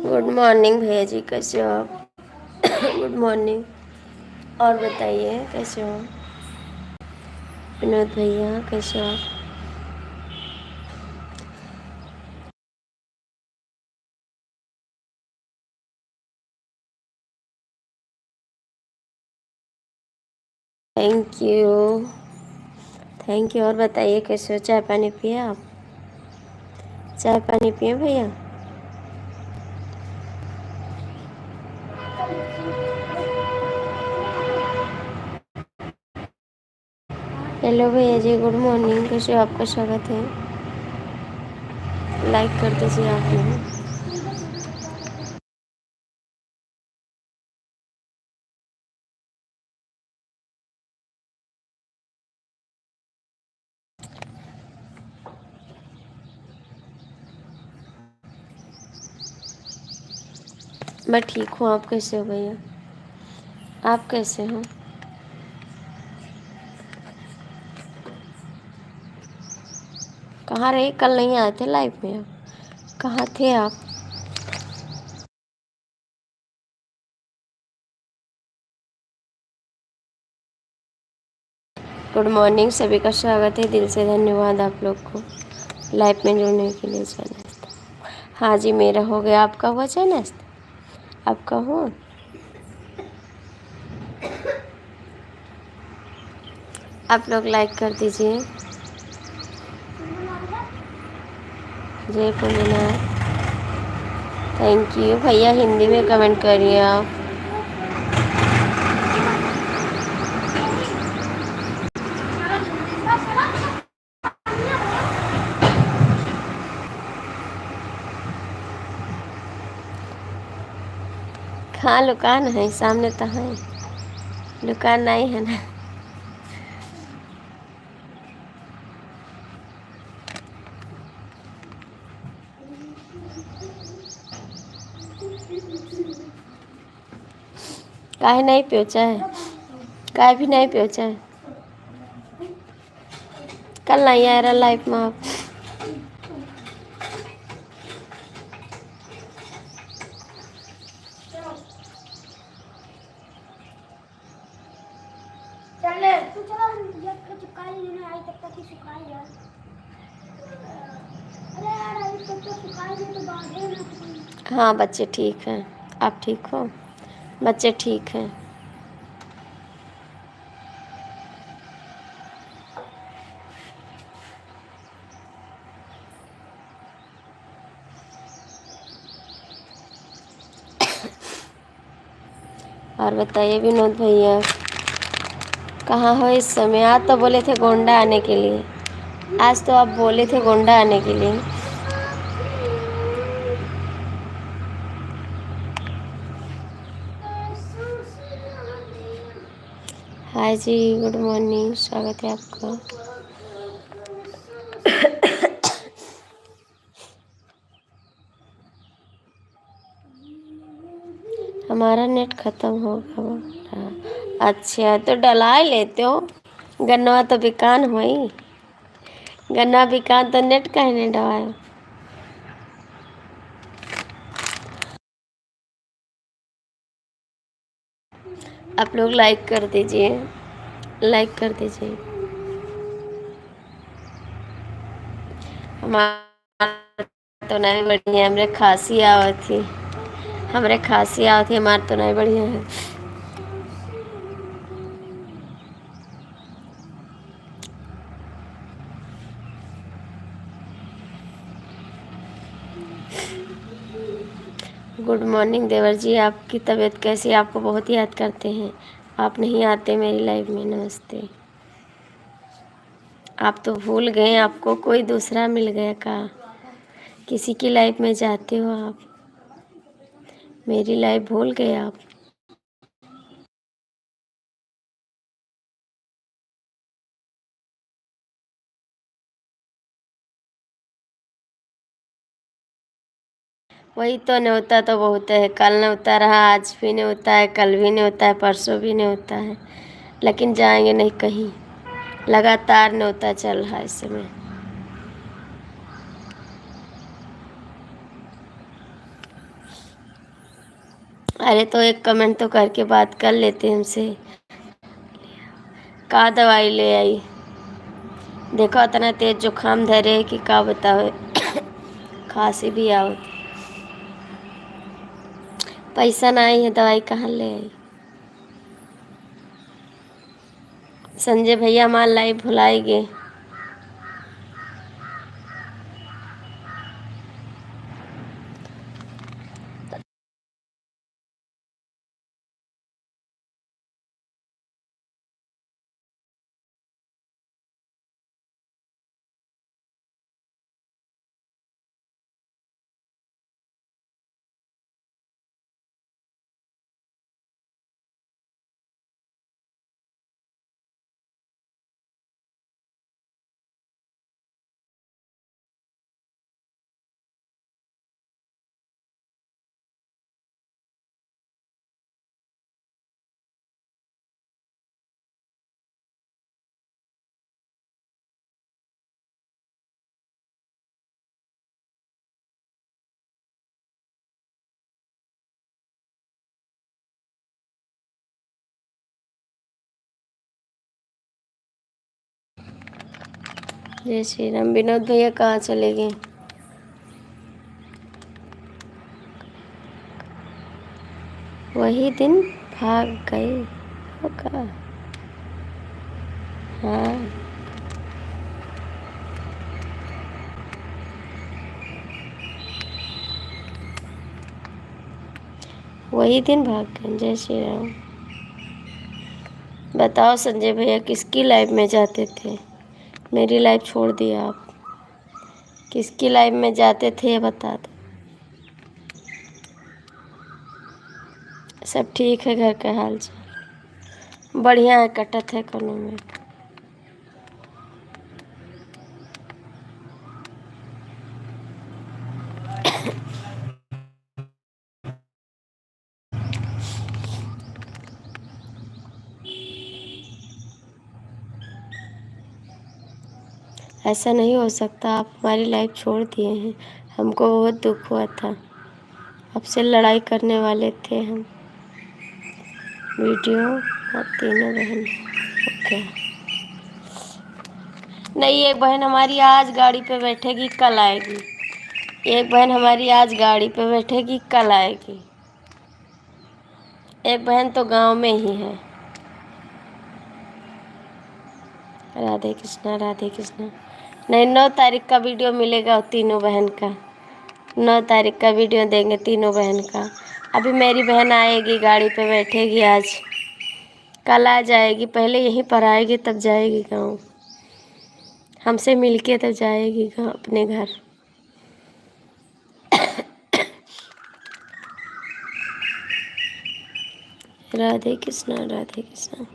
Good morning भैया जी, कैसे हो आप? Good morning. और बताइए कैसे हो? विनोद भैया कैसे हो आप? Thank you, thank you. और बताइए कैसे हो? चाय पानी पिए आप? चाय पानी पिए भैया? हेलो भैया जी, गुड मॉर्निंग। कैसे हो? आपका स्वागत है। लाइक कर दीजिए आप लोग। मैं ठीक हूँ, आप कैसे हो भैया? आप कैसे हो? कहाँ रहे? कल नहीं आए थे लाइव में आप? कहाँ थे आप? गुड मॉर्निंग, सभी का स्वागत है। दिल से धन्यवाद आप लोग को लाइव में जुड़ने के लिए। चाय नाश्ता? हाँ जी, मेरा हो गया। आपका हुआ चाय नाश्ता? आपका हुआ? आप लोग लाइक कर दीजिए। जय भोलेनाथ। थैंक यू भैया। हिंदी में कमेंट करिए आप। हाँ दुकान है सामने तो है, दुकान नहीं है ना। काहे नहीं पियो चाय, काहे भी नहीं पियो चाय। कल नहीं आ रहा लाइफ में आप। हाँ बच्चे ठीक हैं, आप ठीक हो? बच्चे ठीक हैं। और बताइए विनोद भैया कहाँ हो इस समय? आज तो बोले थे गोंडा आने के लिए, आज तो आप बोले थे गोंडा आने के लिए। हाय जी, गुड मॉर्निंग, स्वागत है आपका। हमारा नेट खत्म हो गया। अच्छा तो डला लेते हो, गन्ना तो बिकान हुई, गन्ना बिकान तो नेट कहीं नहीं डवाए। आप लोग लाइक कर दीजिए, लाइक कर दीजिए। हमारा तो नहीं बढ़िया, हमरे खांसी आवत थी, हमरे खांसी आवत थी, हमार तो नहीं बढ़िया है। गुड मॉर्निंग देवर जी, आपकी तबीयत कैसी है? आपको बहुत याद करते हैं, आप नहीं आते मेरी लाइफ में। नमस्ते। आप तो भूल गए, आपको कोई दूसरा मिल गया का? किसी की लाइफ में जाते हो आप, मेरी लाइफ भूल गए आप। वही तो न्योता तो बहुत है, कल न्योता रहा, आज भी न्योता है, कल भी न्योता है, परसों भी न्योता है, लेकिन जाएंगे नहीं कहीं। लगातार न्योता चल रहा है इस समय। अरे तो एक कमेंट तो करके बात कर लेते हमसे। का दवाई ले आई? देखो इतना तेज जुकाम धरे है कि का बताओ, खांसी भी आवत। पैसा नहीं है, दवाई कहाँ ले आई? संजय भैया हमारा लाइव भुलाएंगे। जय श्री राम। विनोद भैया कहाँ चले गए? वही दिन भाग गए होगा। हाँ वही दिन भाग गए। जय श्री राम। बताओ संजय भैया किसकी लाइफ में जाते थे? मेरी लाइफ छोड़ दिया आप, किसकी लाइफ में जाते थे ये बता दो। सब ठीक है, घर का हाल चाल बढ़िया है, कटत है कोनो में। ऐसा नहीं हो सकता, आप हमारी लाइफ छोड़ दिए हैं, हमको बहुत दुख हुआ था, आपसे लड़ाई करने वाले थे हम। वीडियो और तीनों बहन ओके। नहीं, एक बहन हमारी आज गाड़ी पे बैठेगी, कल आएगी। एक बहन हमारी आज गाड़ी पे बैठेगी, कल आएगी। एक बहन तो गांव में ही है। राधे कृष्णा राधे कृष्णा। नहीं, 9 तारीख का वीडियो मिलेगा तीनों बहन का। 9 तारीख का वीडियो देंगे तीनों बहन का। अभी मेरी बहन आएगी, गाड़ी पे बैठेगी आज, कल आ जाएगी। पहले यहीं पर आएगी तब जाएगी गाँव, हमसे मिलके तब जाएगी गाँव अपने घर। राधे कृष्णा राधे कृष्णा।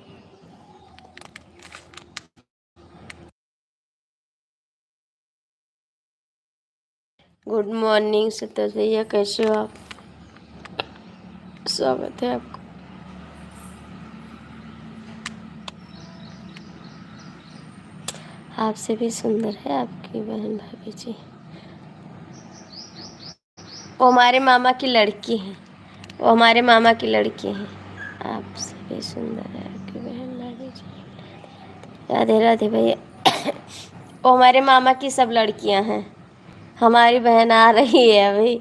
गुड मॉर्निंग संतोष भैया, कैसे हो आप? स्वागत है आपको। आपसे भी सुंदर है आपकी बहन भाभी जी। वो हमारे मामा की लड़की है, वो हमारे मामा की लड़की है। आपसे भी सुंदर है आपकी बहन भाभी जी। राधे राधे भैया। वो हमारे मामा की सब लड़कियां हैं। हमारी बहन आ रही है अभी।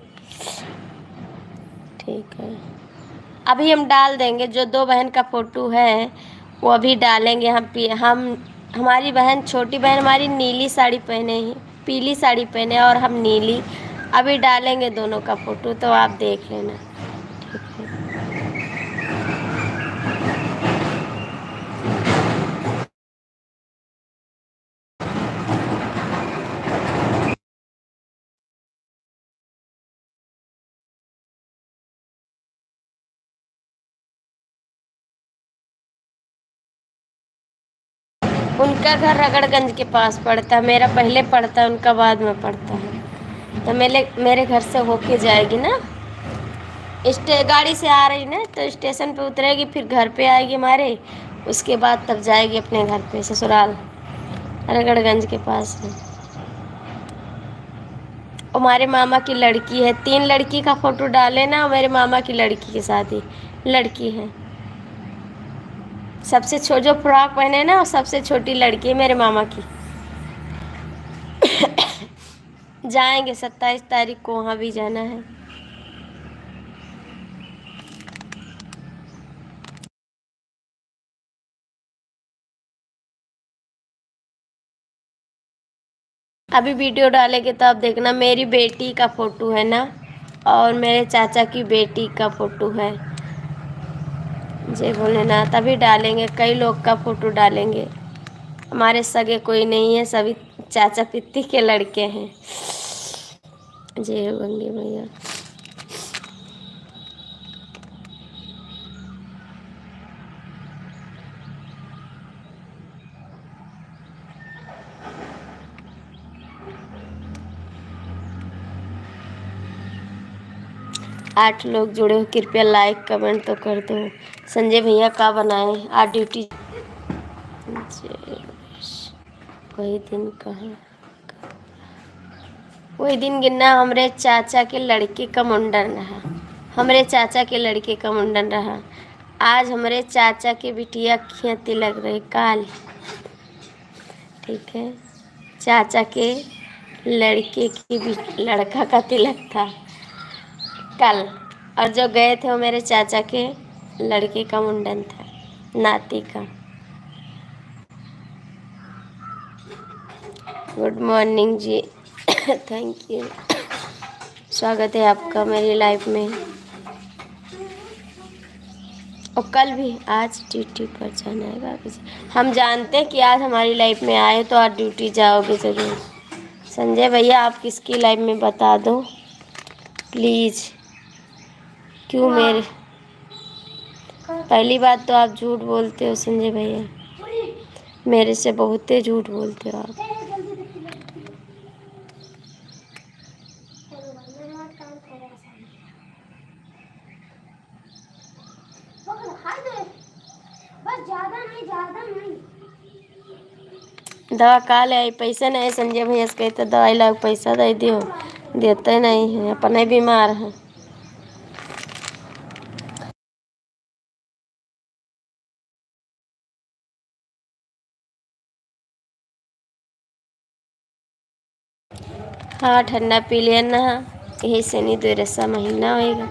ठीक है, अभी हम डाल देंगे जो 2 बहन का फोटो है वो अभी डालेंगे हम। हमारी बहन, छोटी बहन हमारी नीली साड़ी पहने ही, पीली साड़ी पहने और हम नीली। अभी डालेंगे दोनों का फोटो, तो आप देख लेना। ठीक है, उनका घर रगड़गंज के पास पड़ता है, मेरा पहले पड़ता है, उनका बाद में पड़ता है। तो मेरे घर से होके जाएगी ना, गाड़ी से आ रही ना, तो स्टेशन पे उतरेगी, फिर घर पे आएगी हमारे, उसके बाद तब जाएगी अपने घर पे, ससुराल रगड़गंज के पास है। हमारे मामा की लड़की है, 3 लड़की का फोटो डाले ना, मेरे मामा की लड़की की शादी लड़की है। सबसे जो फ्रॉक पहने ना, वो सबसे छोटी लड़की है मेरे मामा की। जाएंगे 27 तारीख को, वहाँ भी जाना है। अभी वीडियो डालेंगे तो आप देखना, मेरी बेटी का फोटो है ना, और मेरे चाचा की बेटी का फोटो है। जय भोलेनाथ। अभी डालेंगे, कई लोग का फोटो डालेंगे। हमारे सगे कोई नहीं है, सभी चाचा पित्ती के लड़के हैं। जय गंगे भैया। आठ लोग जुड़े हो, कृपया लाइक कमेंट तो कर दो। संजय भैया का बनाए आज ड्यूटी। वही दिन कहाँ, वही दिन गिनना, हमरे चाचा के लड़के का मुंडन रहा। हमरे चाचा के लड़के का मुंडन रहा आज। हमरे चाचा के बिटिया की तिलक रहे काल। ठीक है, चाचा के लड़के की लड़का का तिलक था कल, और जो गए थे वो मेरे चाचा के लड़के का मुंडन था, नाती का। गुड मॉर्निंग जी। थैंक यू, स्वागत है आपका मेरी लाइफ में। और कल भी, आज ड्यूटी पर जाना है बाबू जी। हम जानते हैं कि आज हमारी लाइफ में आए तो आज ड्यूटी जाओगे ज़रूर। संजय भैया, आप किसकी लाइफ में बता दो प्लीज़। क्यों मेरे पहली बात तो आप झूठ बोलते हो संजय भैया, मेरे से बहुत ही झूठ बोलते हो आप। दवा का ले आई, पैसा नहीं संजय भैया से कहते दवाई ला पैसा दे दियो, देते नहीं है, अपने बीमार है। हाँ ठंडा पी लिया ना, यही से नहीं 2 महीना होएगा।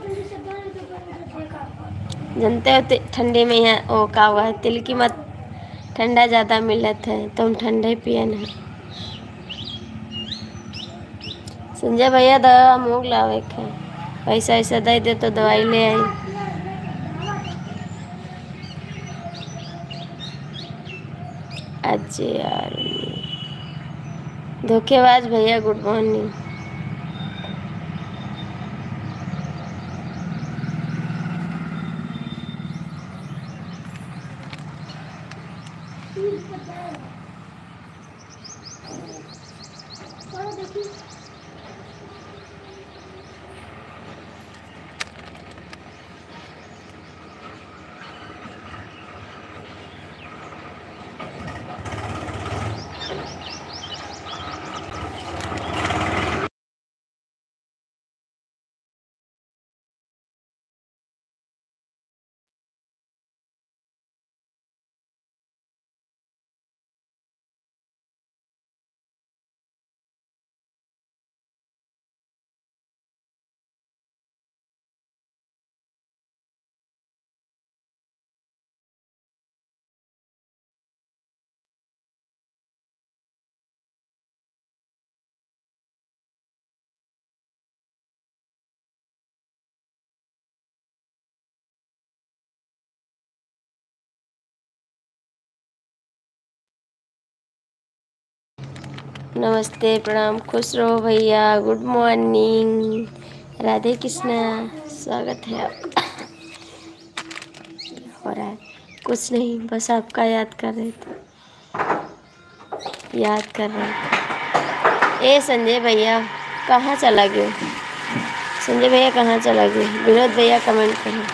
जानते हो ठंडे में यहाँ वो का हुआ है, तिल की मत ठंडा ज़्यादा मिलत है तो हम ठंडा ही पिए ना। संजय भैया दवा मूंग लावे के पैसा ऐसा दे दे तो दवाई ले आई। अच्छा यार धोखेबाज भैया, गुड मॉर्निंग। नमस्ते प्रणाम, खुश रहो भैया, गुड मॉर्निंग, राधे कृष्णा, स्वागत है आपका। हो रहा है कुछ नहीं, बस आपका याद कर रहे थे, याद कर रहे थे। ए संजय भैया कहाँ चला गए, संजय भैया कहाँ चला गए, विनोद भैया कमेंट करें।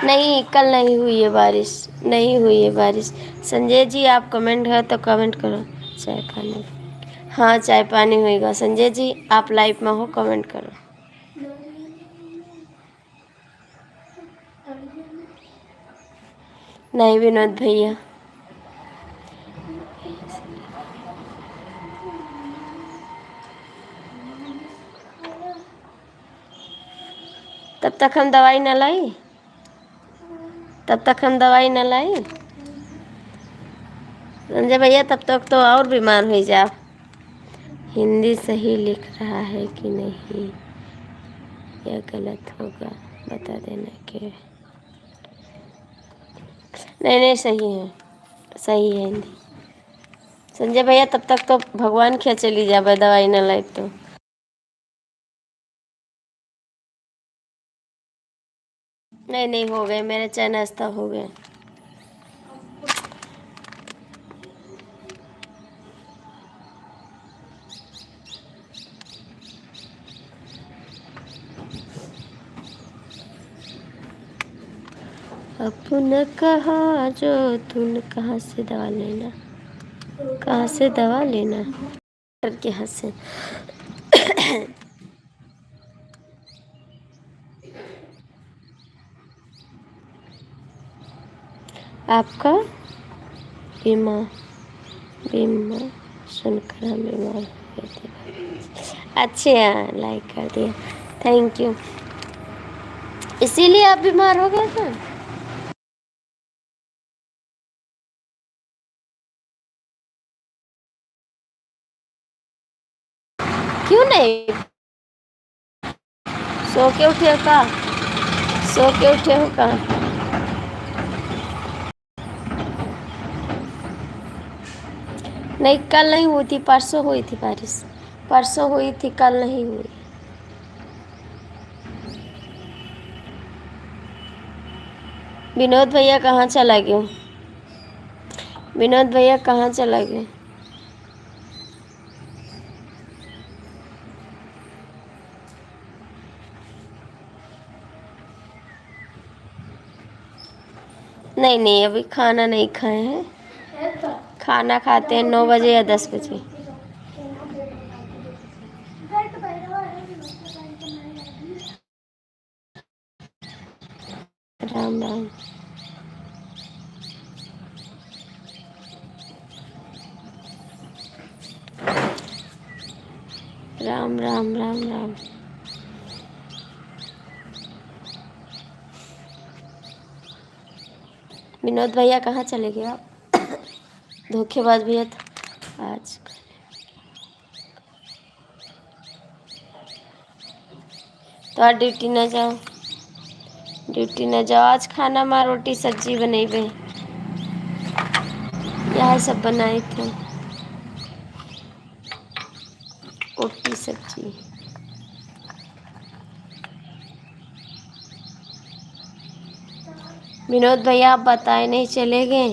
नहीं कल नहीं हुई है बारिश, नहीं हुई है बारिश। संजय जी आप कमेंट है तो कमेंट करो। चाय पानी, हाँ चाय पानी होएगा। संजय जी आप लाइव में हो, कमेंट करो। नहीं विनोद भैया, तब तक हम दवाई न लाई, तब तक हम दवाई न लाई संजय भैया, तब तक तो और बीमार हो जाओ। हिंदी सही लिख रहा है कि नहीं या गलत होगा बता देना कि नहीं नहीं सही है, सही है हिंदी। संजय भैया तब तक तो भगवान क्या चली जाए, दवाई न लाई तो। नहीं नहीं हो गए मेरे चाय नाश्ता हो गए। अपने कहा जो तूने कहाँ से दवा लेना, कहाँ से दवा लेना के हाथ से। आपका बीमा, बीमा सुनकर हम बीमार हो गए थे। अच्छा लाइक कर दिया, थैंक यू। इसीलिए आप बीमार हो गए थे। क्यों नहीं, सो के उठे का, सो के उठे हो कहाँ? नहीं, कल नहीं हुई थी, परसों हुई थी बारिश। परसों हुई थी, कल नहीं हुई। विनोद भैया कहाँ चला गया? विनोद भैया कहाँ चला गया? नहीं नहीं, अभी खाना नहीं खाए हैं। खाना खाते हैं 9 बजे या 10 बजे। राम राम। राम राम राम राम। विनोद भैया कहाँ चले गए आप? धोखेबाज भैया तो आज। तो आज ड्यूटी न जाओ, ड्यूटी न जाओ। आज खाना में रोटी सब्जी बनेबे, यही सब बनाए थे, रोटी सब्जी। विनोद भैया आप बताए नहीं चले गए?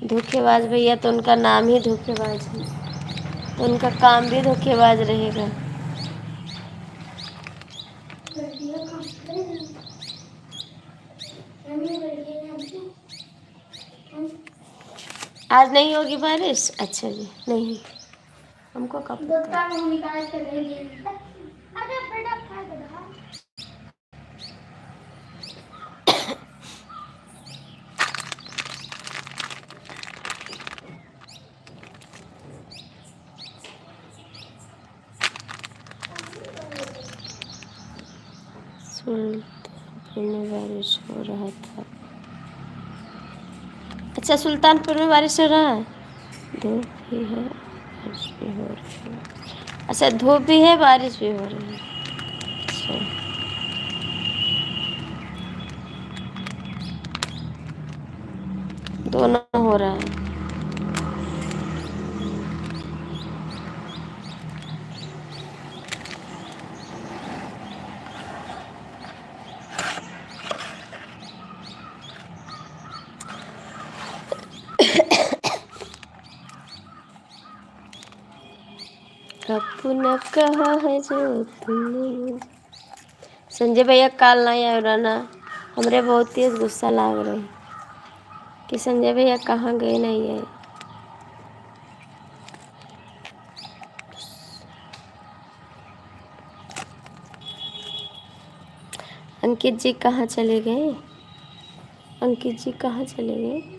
धोखेबाज भैया तो उनका नाम ही धोखेबाज है, तो उनका काम भी धोखेबाज रहेगा। आज नहीं होगी बारिश? अच्छा जी, नहीं, हमको कब पता? सुल्तानपुर में बारिश हो रहा था। अच्छा, सुल्तानपुर में बारिश हो रहा है। धूप भी है, बारिश भी हो रही है। अच्छा, धूप भी है, बारिश भी हो रही है। अच्छा, दोनों हो रहा है। अपना कहा है जो तुमने। संजय भैया काल नहीं आए रहना, हमरे बहुत तेज गुस्सा लाग रहे कि संजय भैया कहाँ गए, नहीं आए। अंकित जी कहाँ चले गए? अंकित जी कहाँ चले गए?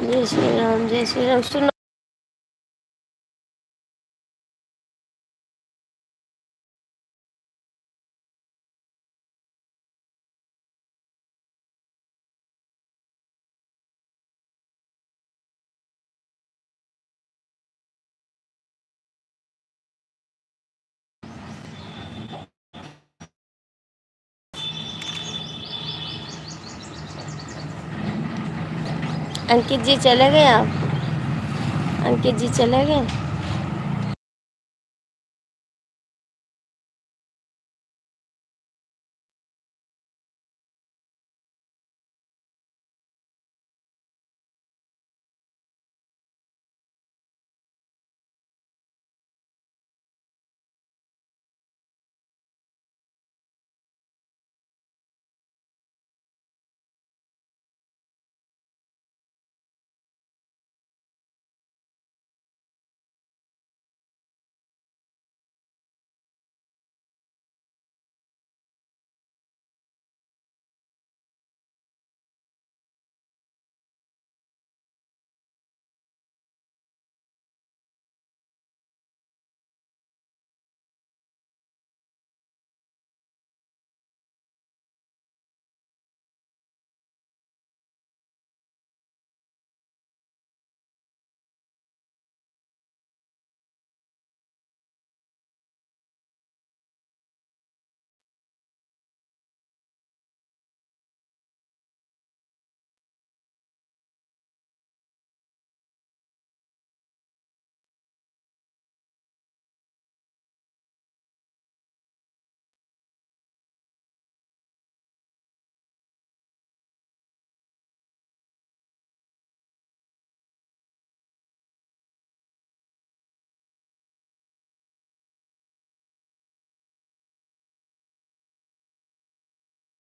जय श्री राम, जय श्री राम। सुनो। अंकित जी चले गए आप? अंकित जी चले गए?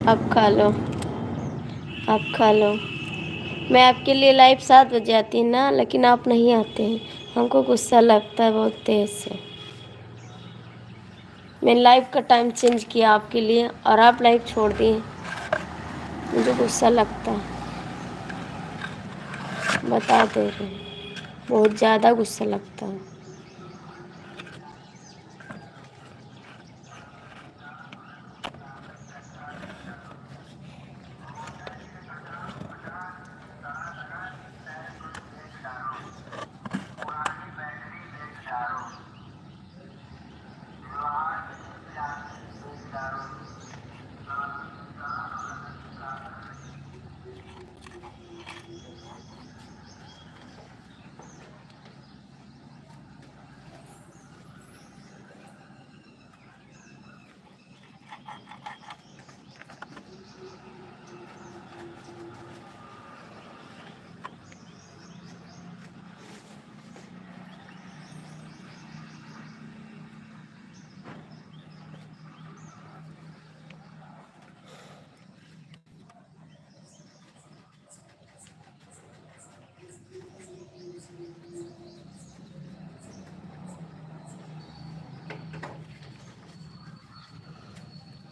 आप खा लो, आप खा लो। मैं आपके लिए लाइव 7 बजे आती है ना, लेकिन आप नहीं आते हैं, हमको गुस्सा लगता है बहुत तेज से। मैंने लाइव का टाइम चेंज किया आपके लिए और आप लाइव छोड़ दिए, मुझे गुस्सा लगता है, बता दे रहे हैं, बहुत ज़्यादा गुस्सा लगता है।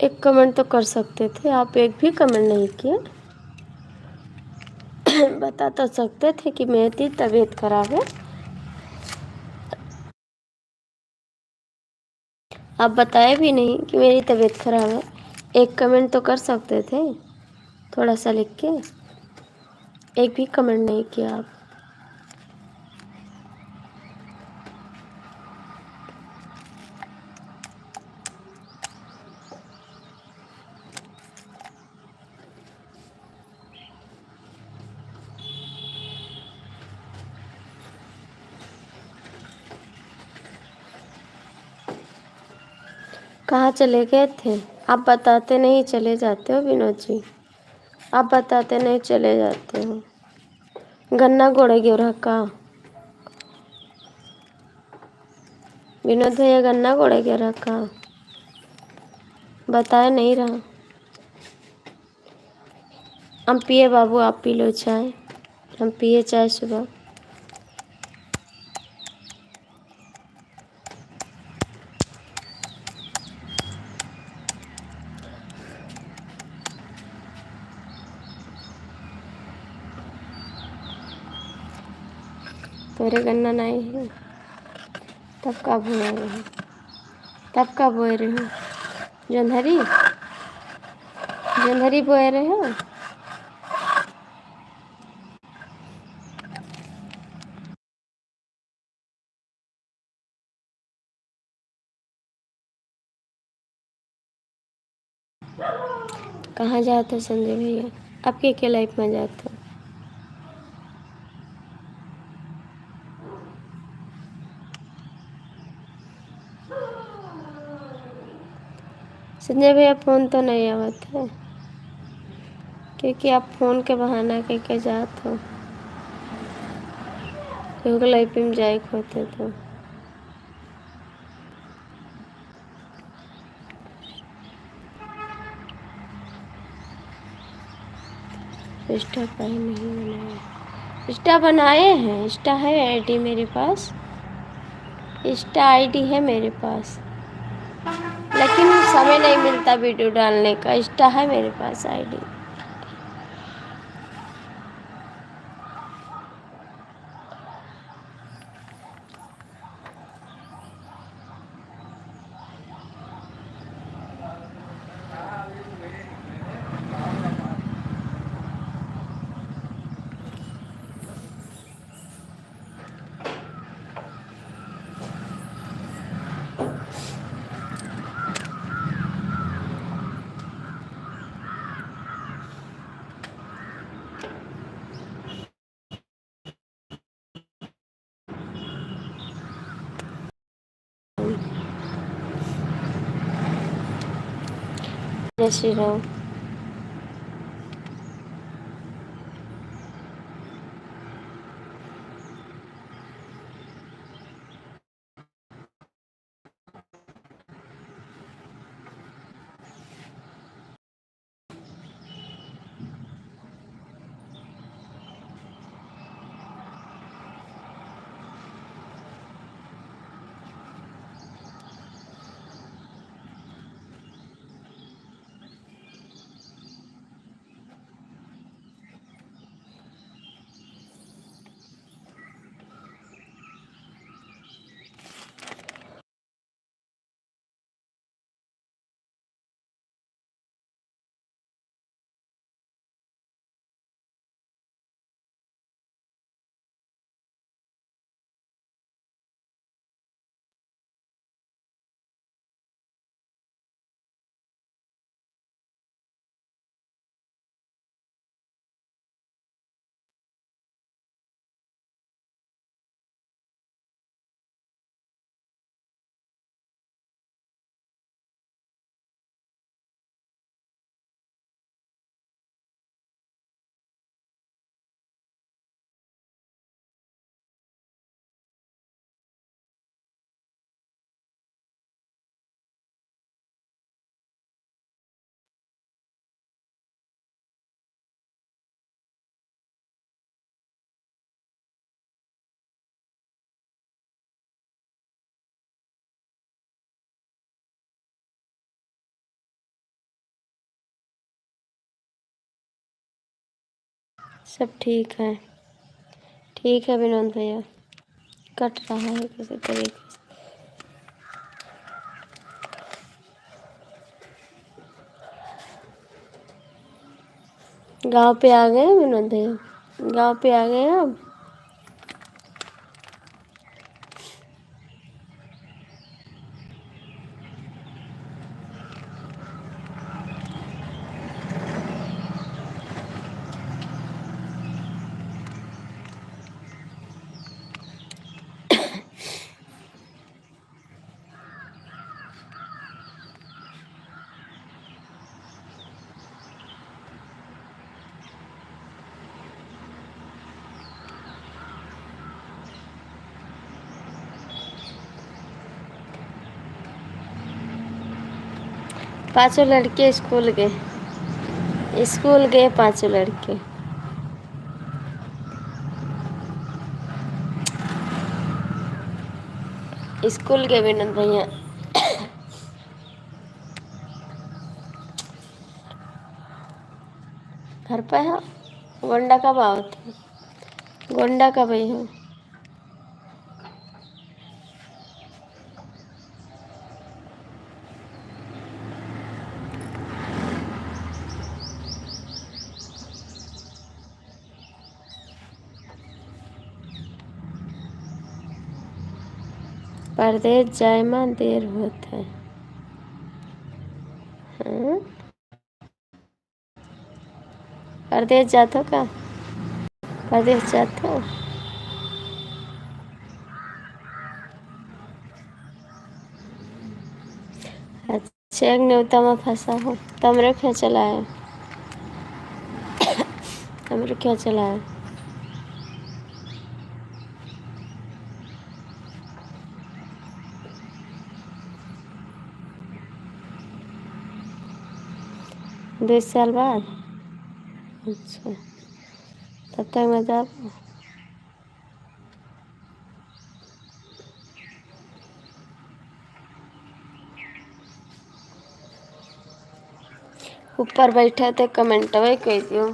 एक कमेंट तो कर सकते थे, आप एक भी कमेंट नहीं किए। बता तो सकते थे कि मेरी तबीयत खराब है। आप बताए भी नहीं कि मेरी तबीयत खराब है। एक कमेंट तो कर सकते थे, थोड़ा सा लिख के। एक भी कमेंट नहीं किया आप। कहाँ चले गए थे? आप बताते नहीं चले जाते हो विनोद जी, आप बताते नहीं चले जाते हो। गन्ना गोड़े गिर रहा का विनोद भैया, गन्ना गोड़े गिर रहा का बताया नहीं रहा। हम पिए बाबू, आप पी लो चाय, हम पिए चाय सुबह। तोरे गन्ना नहीं है तब का बोए रहे, तब का बोए रहे हो? जंधरी, जंधरी बोए रहे हो? कहाँ जाते हो संजय भैया? आपके क्या लाइफ में जाते हो? संजय भैया फ़ोन तो नहीं आवत है, क्योंकि आप फ़ोन के बहाना के जाते हो, क्योंकि लाइफ में जाए होते तो। इंस्टा का ही नहीं बनाया। इंस्टा बनाए हैं, इंस्टा है आईडी मेरे पास, इंस्टा आईडी है मेरे पास, लेकिन समय नहीं मिलता वीडियो डालने का। इंस्टा है मेरे पास आईडी। जय श्री राम। सब ठीक है। ठीक है विनोद भैया, कट रहा है किसी तरीके से। गांव पे आ गए विनोद भैया, गांव पे आ गए अब। पांचों लड़के स्कूल गए, स्कूल गए पांचों लड़के। स्कूल गए विनोद भैया। घर पे है। गोंडा कब आओ थे? गोंडा कब आई हो? परदेश जाए में देर होत है। हाँ? परदेश जाते का? परदेश जाते हो? अच्छा, एक न्योता में फंसा हो। तमरे क्या चला है? तमरे क्या चला है? 20 साल बाद? अच्छा, तब तक मैं जा। ऊपर बैठे थे कमेंट वही कह दियो।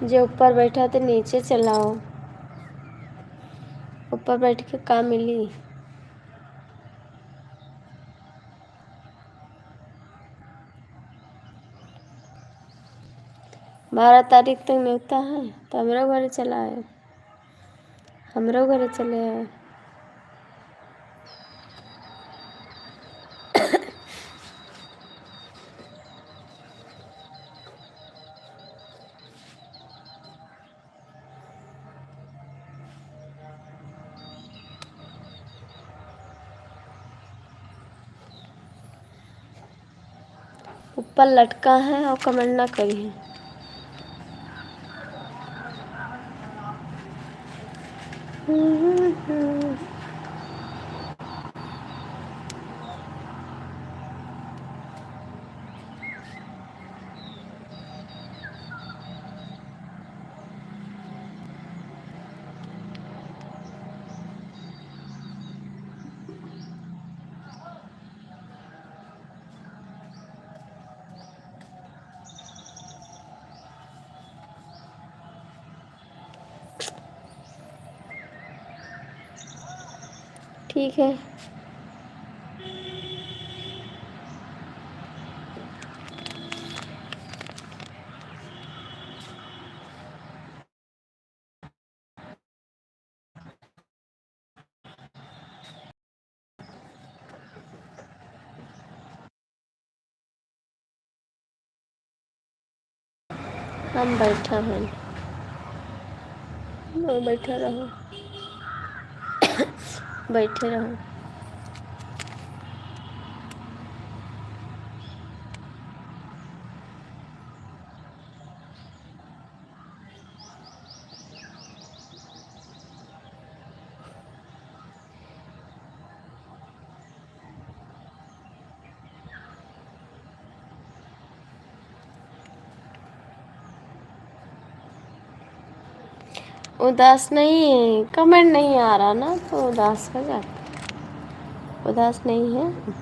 जो ऊपर बैठा थे नीचे चलाओ। ऊपर बैठ के काम मिली। 12 तारीख तक न्योता है तो हमरो घर चला आए। हमरो घर चले आए। ऊपर लटका है और कमेंट ना करिए। ठीक है। हम बैठा हैं। बैठे रहो, बैठे रहो। उदास नहीं, कमेंट नहीं आ रहा ना तो उदास हो जाता। उदास नहीं है।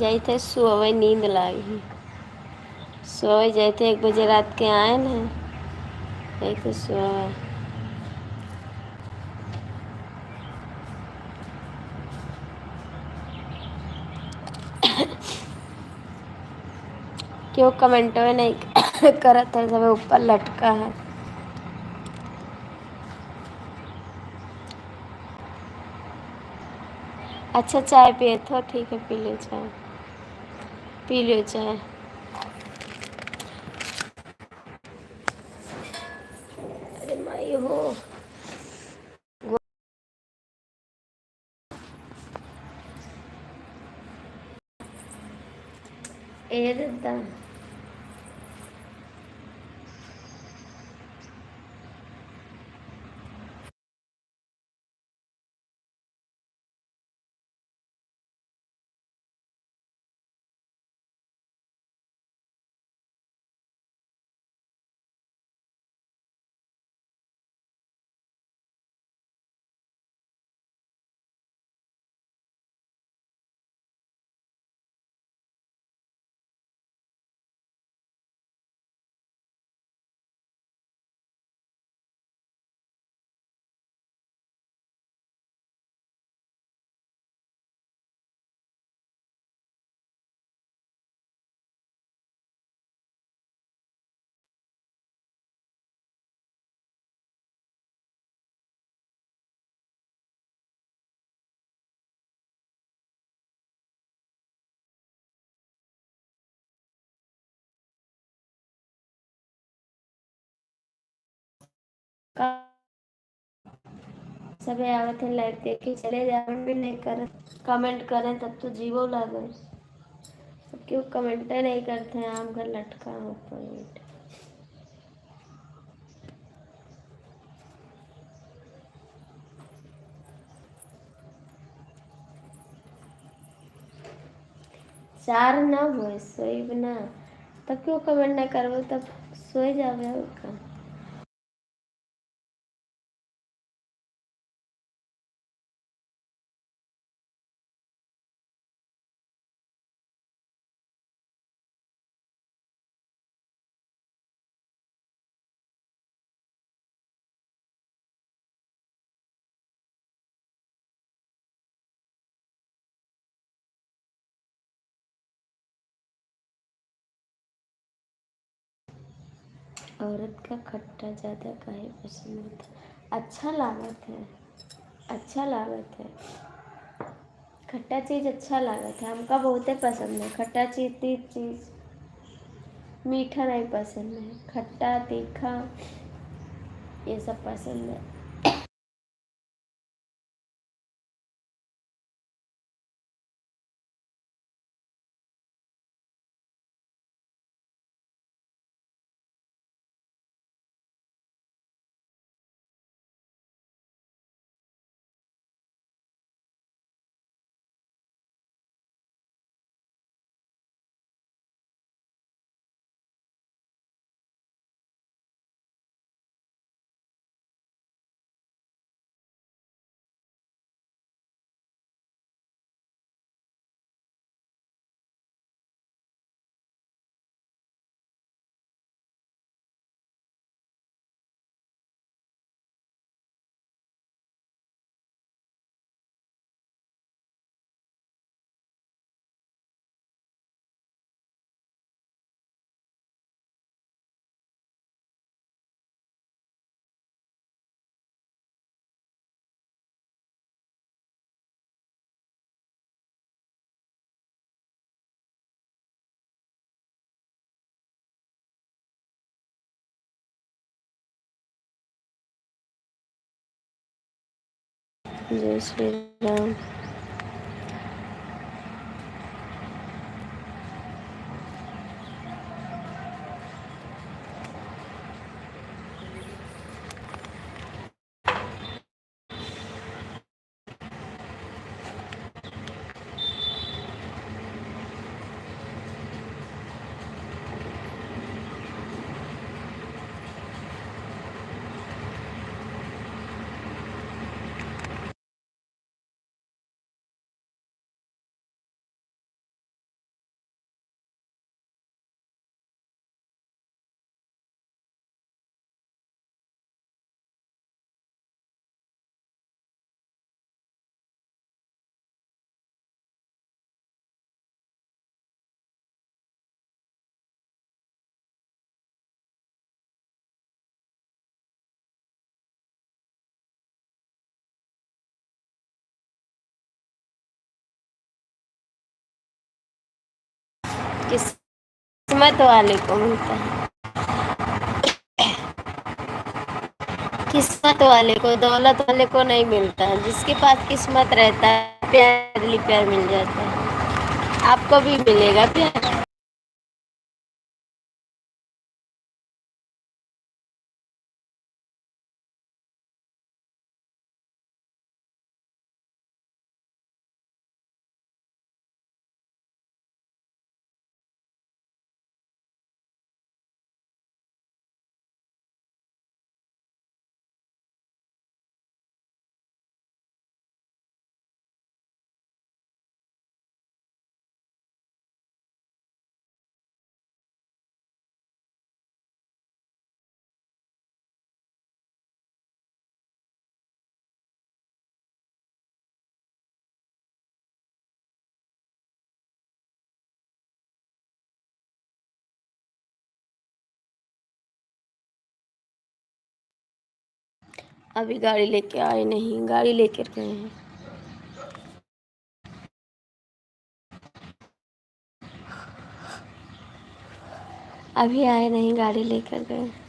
जाई थे सुबह नींद लागी, सोए जाए थे 1 बजे रात के आए न, जाई थे सोए। क्यों कमेंट में नहीं करत है, सब ऊपर लटका है। अच्छा चाय पिए थो, ठीक है पी लो चाय, पी लो चाय। अरे माई हो ए दादा। सबे आवत है लाइव देख के चले जाए, भी नहीं कर कमेंट करें तब तो जीवो लागे। सब क्यों कमेंट नहीं करते हैं, आम घर लटका है ऊपर। चार ना हो सोई ना, तब क्यों कमेंट ना करबो, तब सोई जावे का। औरत का खट्टा ज़्यादा काहे पसंद होता? अच्छा लागत है, अच्छा लागत है, खट्टा चीज़ अच्छा लागत है, हमका बहुते पसंद है खट्टा चीज़। तीत चीज़ मीठा नहीं पसंद है, खट्टा तीखा ये सब पसंद है। जय श्री राम। किस्मत वाले को मिलता है, किस्मत वाले को, दौलत वाले को नहीं मिलता है। जिसके पास किस्मत रहता है प्यार प्यार मिल जाता है। आपको भी मिलेगा प्यार। अभी गाड़ी लेके आए नहीं, गाड़ी लेकर गए हैं। अभी आए नहीं, गाड़ी लेकर गए।